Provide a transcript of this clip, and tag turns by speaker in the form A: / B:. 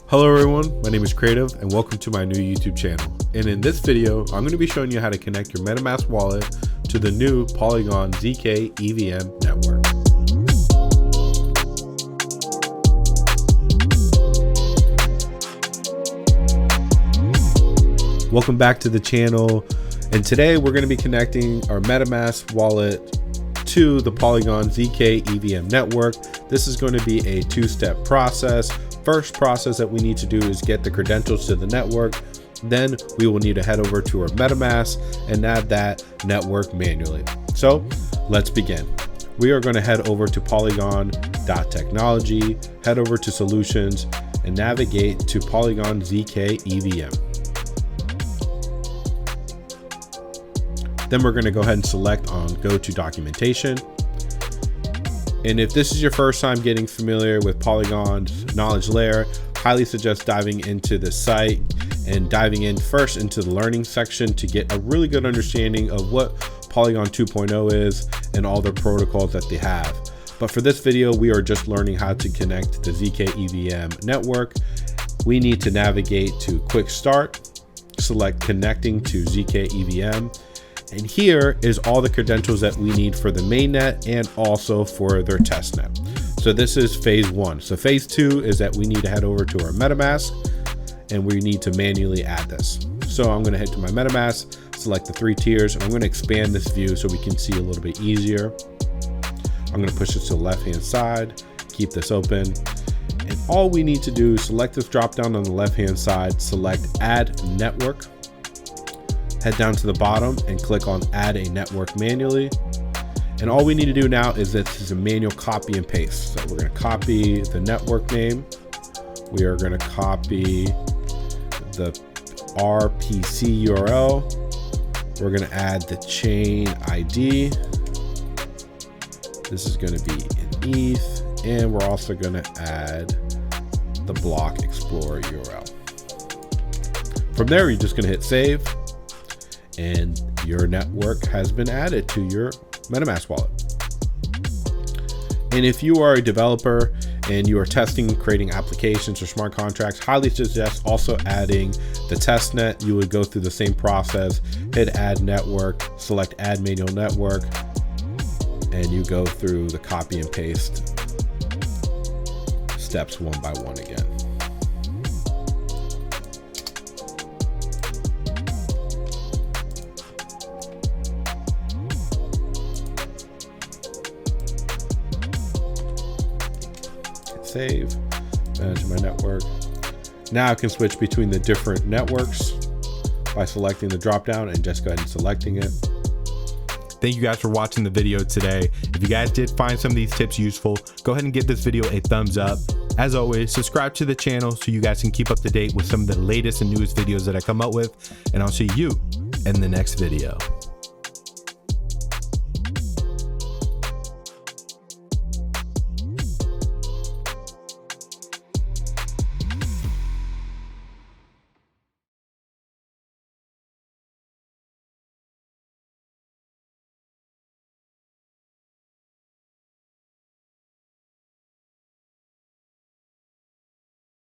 A: Hello everyone, my name is Creative and welcome to my new YouTube channel. And in this video, I'm going to be showing you how to connect your MetaMask wallet to the new Polygon zkEVM network. Welcome back to the channel, and today we're going to be connecting our MetaMask wallet to the Polygon zkEVM network. This is going to be a two-step process. First process that we need to do is get the credentials to the network. Then we will need to head over to our MetaMask and add that network manually. So let's begin. We are going to head over to polygon.technology, head over to solutions, and navigate to Polygon zkEVM. Then we're going to go ahead and select on go to documentation. And if this is your first time getting familiar with Polygon's knowledge layer, highly suggest diving into the site and diving in first into the learning section to get a really good understanding of what Polygon 2.0 is and all the protocols that they have. But for this video, we are just learning how to connect the zkEVM network. We need to navigate to quick start, select connecting to zkEVM. And here is all the credentials that we need for the mainnet and also for their testnet. So this is phase one. So phase two is that we need to head over to our MetaMask and we need to manually add this. So I'm going to head to my MetaMask, select the three tiers, and I'm going to expand this view so we can see a little bit easier. I'm going to push this to the left-hand side, keep this open. And all we need to do is select this drop down on the left-hand side, select add network. Head down to the bottom and click on add a network manually. And all we need to do now is this is a manual copy and paste. So we're going to copy the network name. We are going to copy the RPC URL. We're going to add the ChainID. This is going to be in ETH. And we're also going to add the block explorer URL. From there, you're just going to hit save. And your network has been added to your MetaMask wallet. And if you are a developer and you are testing, creating applications or smart contracts, highly suggest also adding the testnet. You would go through the same process, hit add network, select add manual network, and you go through the copy and paste steps one by one again. Save, manage my network. Now I can switch between the different networks by selecting the drop down and just go ahead and selecting it. Thank you guys for watching the video today. If you guys did find some of these tips useful, go ahead and give this video a thumbs up. As always, subscribe to the channel so you guys can keep up to date with some of the latest and newest videos that I come up with, and I'll see you in the next video.